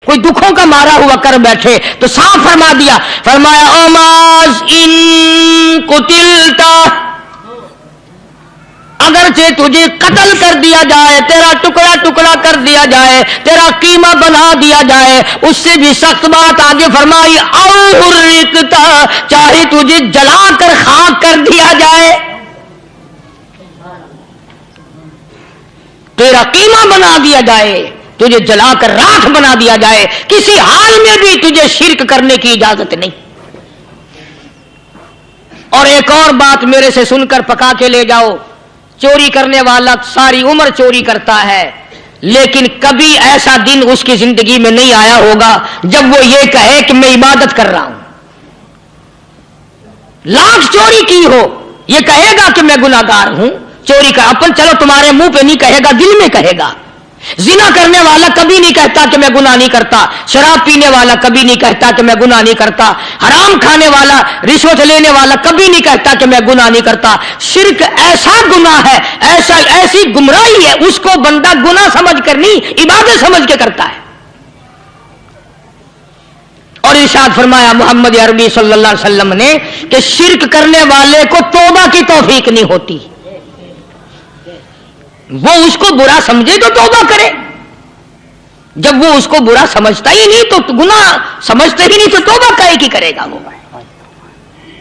کوئی دکھوں کا مارا ہوا کر بیٹھے تو صاف فرما دیا، فرمایا او معاذ ان قتلتا، اگرچہ تجھے قتل کر دیا جائے، تیرا ٹکڑا ٹکڑا کر دیا جائے، تیرا قیمہ بنا دیا جائے، اس سے بھی سخت بات آگے فرمائی او حرقتا، چاہے تجھے جلا کر خاک کر دیا جائے، تیرا قیمہ بنا دیا جائے، تجھے جلا کر راکھ بنا دیا جائے، کسی حال میں بھی تجھے شرک کرنے کی اجازت نہیں۔ اور ایک اور بات میرے سے سن کر پکا کے لے جاؤ، چوری کرنے والا ساری عمر چوری کرتا ہے، لیکن کبھی ایسا دن اس کی زندگی میں نہیں آیا ہوگا جب وہ یہ کہے کہ میں عبادت کر رہا ہوں۔ لاکھ چوری کی ہو، یہ کہے گا کہ میں گناہگار ہوں، چوری کا اپن چلو تمہارے منہ پہ نہیں کہے گا، دل میں کہے گا۔ زنا کرنے والا کبھی نہیں کہتا کہ میں گناہ نہیں کرتا، شراب پینے والا کبھی نہیں کہتا کہ میں گناہ نہیں کرتا، حرام کھانے والا، رشوت لینے والا کبھی نہیں کہتا کہ میں گناہ نہیں کرتا۔ شرک ایسا گناہ ہے، ایسی گمراہی ہے، اس کو بندہ گناہ سمجھ کر نہیں عبادت سمجھ کے کرتا ہے۔ اور ارشاد فرمایا محمد عربی صلی اللہ علیہ وسلم نے کہ شرک کرنے والے کو توبہ کی توفیق نہیں ہوتی، وہ اس کو برا سمجھے تو توبہ کرے، جب وہ اس کو برا سمجھتا ہی نہیں تو گناہ سمجھتا ہی نہیں تو توبہ کائے کی کرے گا وہ۔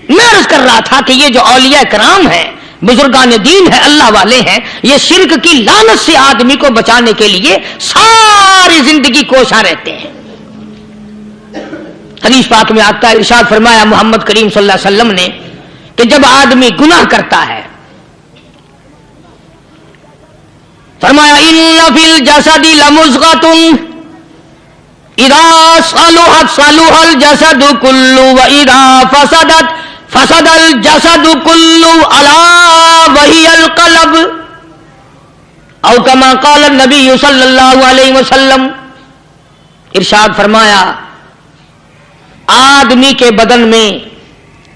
میں عرض کر رہا تھا کہ یہ جو اولیاء کرام ہیں، بزرگان دین ہیں، اللہ والے ہیں، یہ شرک کی لعنت سے آدمی کو بچانے کے لیے ساری زندگی کوشاں رہتے ہیں۔ حدیث پاک میں آتا ہے، ارشاد فرمایا محمد کریم صلی اللہ علیہ وسلم نے کہ جب آدمی گناہ کرتا ہے، فرمایا ان فی الجسد لمضغۃ اذا صلحت صلح الجسد کلہ واذا فسدت فسد الجسد کلہ الا وہی القلب، او کما قال النبی صلی اللہ علیہ وسلم۔ ارشاد فرمایا آدمی کے بدن میں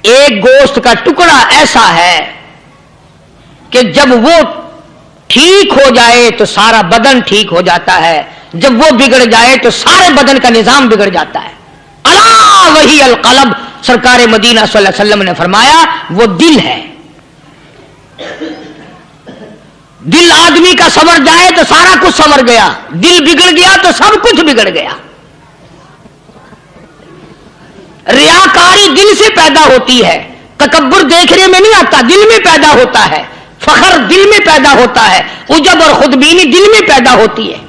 ایک گوشت کا ٹکڑا ایسا ہے کہ جب وہ ٹھیک ہو جائے تو سارا بدن ٹھیک ہو جاتا ہے، جب وہ بگڑ جائے تو سارے بدن کا نظام بگڑ جاتا ہے۔ الا وہی القلب، سرکار مدینہ صلی اللہ علیہ وسلم نے فرمایا وہ دل ہے۔ دل آدمی کا سنور جائے تو سارا کچھ سنور گیا، دل بگڑ گیا تو سب کچھ بگڑ گیا۔ ریاکاری دل سے پیدا ہوتی ہے، تکبر دیکھنے میں نہیں آتا، دل میں پیدا ہوتا ہے، فخر دل میں پیدا ہوتا ہے، عجب اور خودبینی دل میں پیدا ہوتی ہے۔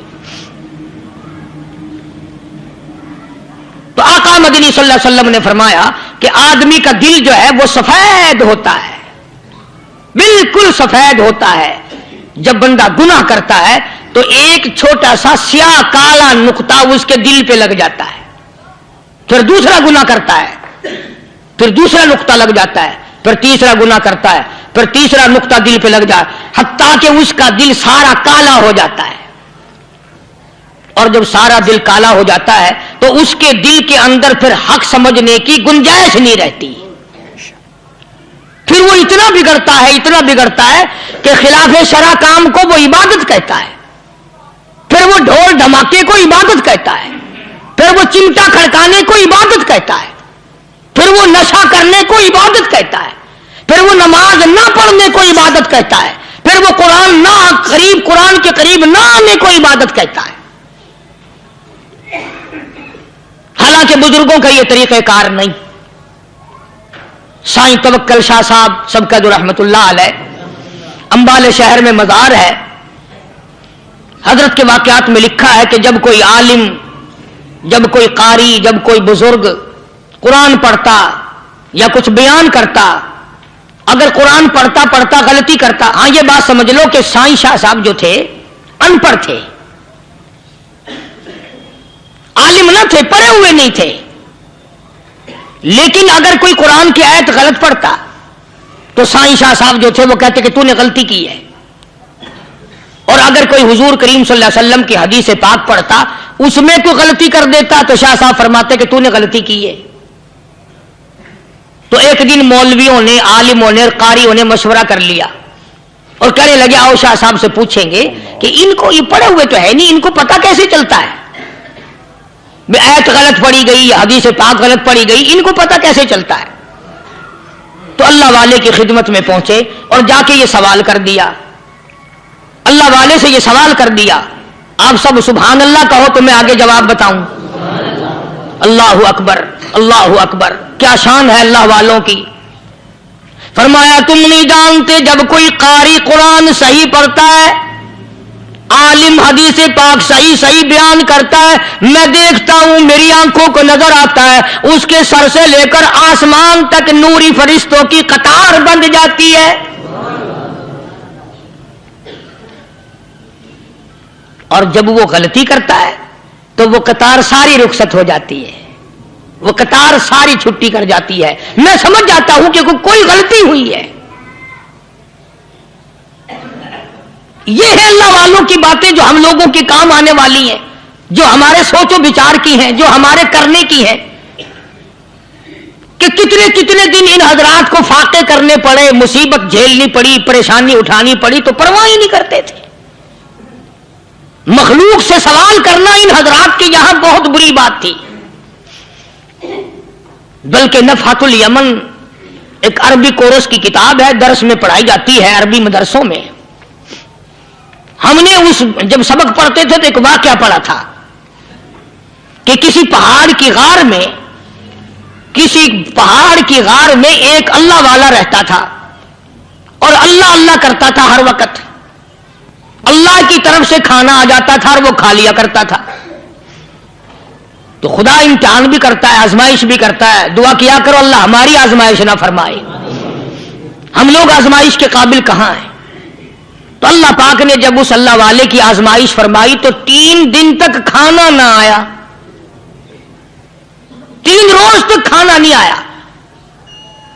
تو آقا مدنی صلی اللہ علیہ وسلم نے فرمایا کہ آدمی کا دل جو ہے وہ سفید ہوتا ہے، بالکل سفید ہوتا ہے۔ جب بندہ گناہ کرتا ہے تو ایک چھوٹا سا سیاہ کالا نقطہ اس کے دل پہ لگ جاتا ہے، پھر دوسرا گناہ کرتا ہے، پھر دوسرا نقطہ لگ جاتا ہے، پھر تیسرا گناہ کرتا ہے، پھر تیسرا نقطہ دل پہ لگ جائے، حتیٰ کہ اس کا دل سارا کالا ہو جاتا ہے۔ اور جب سارا دل کالا ہو جاتا ہے تو اس کے دل کے اندر پھر حق سمجھنے کی گنجائش نہیں رہتی، پھر وہ اتنا بگڑتا ہے کہ خلاف شرع کام کو وہ عبادت کہتا ہے، پھر وہ ڈھول دھماکے کو عبادت کہتا ہے، پھر وہ چمٹا کھڑکانے کو عبادت کہتا ہے، پھر وہ نشہ کرنے کو عبادت کہتا ہے، پھر وہ نماز نہ پڑھنے کو عبادت کہتا ہے، پھر وہ قرآن کے قریب نہ آنے کو عبادت کہتا ہے۔ حالانکہ بزرگوں کا یہ طریقہ کار نہیں۔ سائیں توکل شاہ صاحب سب کا رحمت اللہ علیہ، امبالے شہر میں مزار ہے، حضرت کے واقعات میں لکھا ہے کہ جب کوئی عالم، جب کوئی قاری، جب کوئی بزرگ قرآن پڑھتا یا کچھ بیان کرتا، اگر قرآن پڑھتا غلطی کرتا، ہاں یہ بات سمجھ لو کہ سائیں شاہ صاحب جو تھے ان پڑھ تھے، عالم نہ تھے، پڑھے ہوئے نہیں تھے، لیکن اگر کوئی قرآن کی آیت غلط پڑھتا تو سائیں شاہ صاحب جو تھے وہ کہتے کہ تو نے غلطی کی ہے، اور اگر کوئی حضور کریم صلی اللہ علیہ وسلم کی حدیث پاک پڑھتا اس میں کوئی غلطی کر دیتا تو شاہ صاحب فرماتے کہ تو نے غلطی کی ہے۔ تو ایک دن مولویوں نے، عالموں نے، قاریوں نے مشورہ کر لیا اور کہنے لگے آؤ شاہ صاحب سے پوچھیں گے کہ ان کو یہ پڑھے ہوئے تو ہے نہیں، ان کو پتہ کیسے چلتا ہے؟ आयत गलत पढ़ी गई, हदीस पाक गलत पढ़ी गई, इनको पता कैसे चलता है? तो अल्लाह वाले की खिदमत में पहुंचे और जाके ये सवाल कर दिया, अल्लाह वाले से ये सवाल कर दिया। आप सब सुभान अल्लाह कहो तो मैं आगे जवाब बताऊं। अल्लाहु अकबर, अल्लाहु अकबर, क्या शान है अल्लाह वालों की। फरमाया तुम नहीं जानते जब कोई कारी कुरान सही पढ़ता है, आलिम हदीस पाक सही सही बयान करता है, मैं देखता हूं, मेरी आंखों को नजर आता है, उसके सर से लेकर आसमान तक नूरी फरिश्तों की कतार बंध जाती है। और जब वो गलती करता है तो वो कतार सारी रुखसत हो जाती है, वो कतार सारी छुट्टी कर जाती है। मैं समझ जाता हूं कि कोई गलती हुई है। ये है अल्लाह वालों की बातें जो हम लोगों के काम आने वाली हैं, जो हमारे सोचो विचार की हैं, जो हमारे करने की हैं। कि कितने कितने दिन इन हजरात को फाके करने पड़े, मुसीबत झेलनी पड़ी, परेशानी उठानी पड़ी, तो परवाह ही नहीं करते थे। मखलूक से सवाल करना इन हजरात के यहां बहुत बुरी बात थी। बल्कि नफ़हतुल यमन एक अरबी कोर्स की किताब है, दर्स में पढ़ाई जाती है अरबी मदरसों में। हमने जब सबक पढ़ते थे तो एक वाकया पढ़ा था कि किसी पहाड़ की गार में एक अल्लाह वाला रहता था और अल्लाह अल्लाह करता था हर वक्त। अल्लाह की तरफ से खाना आ जाता था और वो खा लिया करता था। तो खुदा इम्तिहान भी करता है, आजमाइश भी करता है। दुआ किया करो अल्लाह हमारी आजमाइश ना फरमाए। हम लोग आजमाइश के काबिल कहां हैं। तो अल्लाह पाक ने जब उस अल्लाह वाले की आजमाइश फरमाई तो 3 दिन तक खाना ना आया, 3 रोज तक खाना नहीं आया।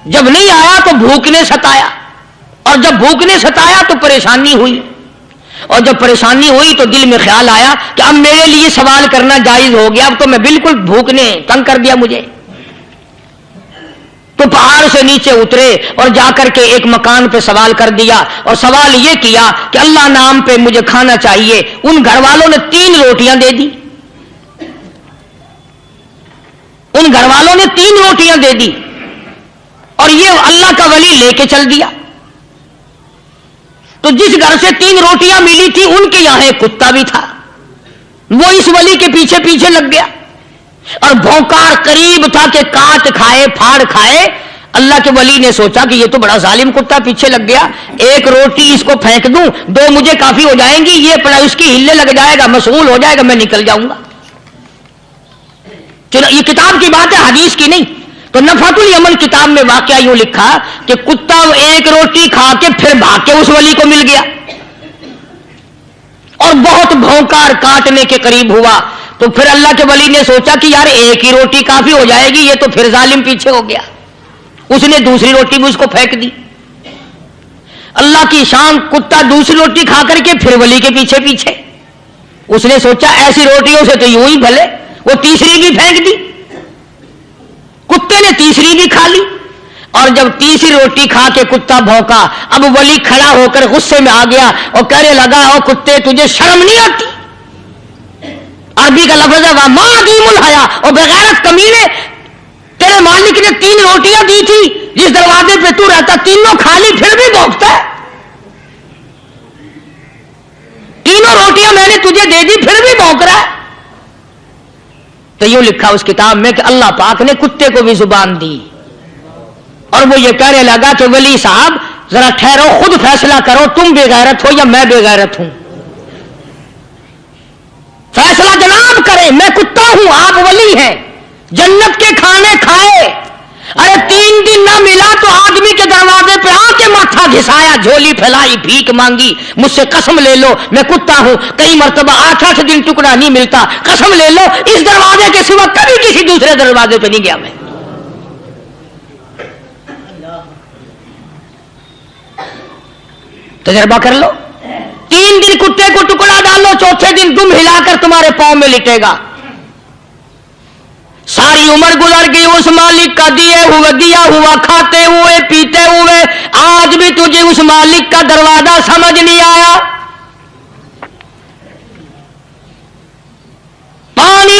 जब नहीं आया तो भूख ने सताया, और जब भूख ने सताया तो परेशानी हुई, और जब परेशानी हुई तो दिल में ख्याल आया कि अब मेरे लिए सवाल करना जायज हो गया, अब तो मैं बिल्कुल भूख ने तंग कर दिया मुझे। तो पहाड़ से नीचे उतरे और जाकर के एक मकान पे सवाल कर दिया, और सवाल ये किया कि अल्लाह नाम पे मुझे खाना चाहिए। उन घर वालों ने 3 रोटियां दे दी, उन घर वालों ने 3 रोटियां दे दी, और ये अल्लाह का वली लेके चल दिया। तो जिस घर से 3 रोटियां मिली थी उनके यहां एक कुत्ता भी था, वो इस वली के पीछे पीछे लग गया और भौंकार करीब था कि काट खाए फाड़ खाए। अल्लाह के वली ने सोचा कि ये तो बड़ा जालिम कुत्ता पीछे लग गया, 1 रोटी इसको फेंक दूं, 2 मुझे काफी हो जाएंगी, ये पड़ा उसकी हिलने लग जाएगा, मशगूल हो जाएगा, मैं निकल जाऊंगा। चलो ये किताब की बात है, हदीस की नहीं। तो नफ़हतुल यमन किताब में वाकया यूं लिखा कि कुत्ता 1 रोटी खा के फिर भाग के उस वली को मिल गया और बहुत भौंकार काटने के करीब हुआ। तो फिर अल्लाह के वली ने सोचा कि यार 1 ही रोटी काफी हो जाएगी, ये तो फिर जालिम पीछे हो गया। उसने दूसरी रोटी भी उसको फेंक दी। अल्लाह की शान, कुत्ता दूसरी रोटी खा करके फिर वली के पीछे पीछे। उसने सोचा ऐसी रोटियों से तो यूं ही भले, वो तीसरी भी फेंक दी। कुत्ते ने तीसरी भी खा ली, और जब तीसरी रोटी खा के कुत्ता भौंका, अब वली खड़ा होकर गुस्से में आ गया और कहने लगा, ओ कुत्ते तुझे शर्म नहीं आती? अरबी का लफ्ज है वाह मादीमुल हया, और बेगैरत कमीने, तेरे मालिक ने 3 रोटियां दी थी, जिस दरवाजे पे तू रहता तीनों खाली, फिर भी भौंकता है। 3 रोटियां मैंने तुझे दे दी, फिर भी भौंक रहा है। तो यूं लिखा उस किताब में कि अल्लाह पाक ने कुत्ते को भी जुबान दी, और वो ये कहने लगा कि वली साहब जरा ठहरो, खुद फैसला करो, तुम बेगैरत हो या मैं बेगैरत हूं। फैसला जनाब करें, मैं कुत्ता हूं, आप वली हैं, जन्नत के खाने खाए। अरे 3 दिन ना मिला तो आदमी के दरवाजे पे आके माथा घिसाया, झोली फैलाई, भीख मांगी, मुझसे कसम ले लो मैं कुत्ता हूं। कई मर्तबा 8-8 दिन टुकड़ा नहीं मिलता, कसम ले लो इस दरवाजे के सिवा कभी किसी दूसरे दरवाजे पे नहीं गया मैं। तजर्बा कर लो, 3 दिन कुत्ते को टुकड़ा डालो, चौथे दिन दुम हिलाकर तुम्हारे पांव में लिटेगा। सारी उम्र गुजर गई उस मालिक का दिया हुआ खाते हुए पीते हुए, आज भी तुझे उस मालिक का दरवाजा समझ नहीं आया। पानी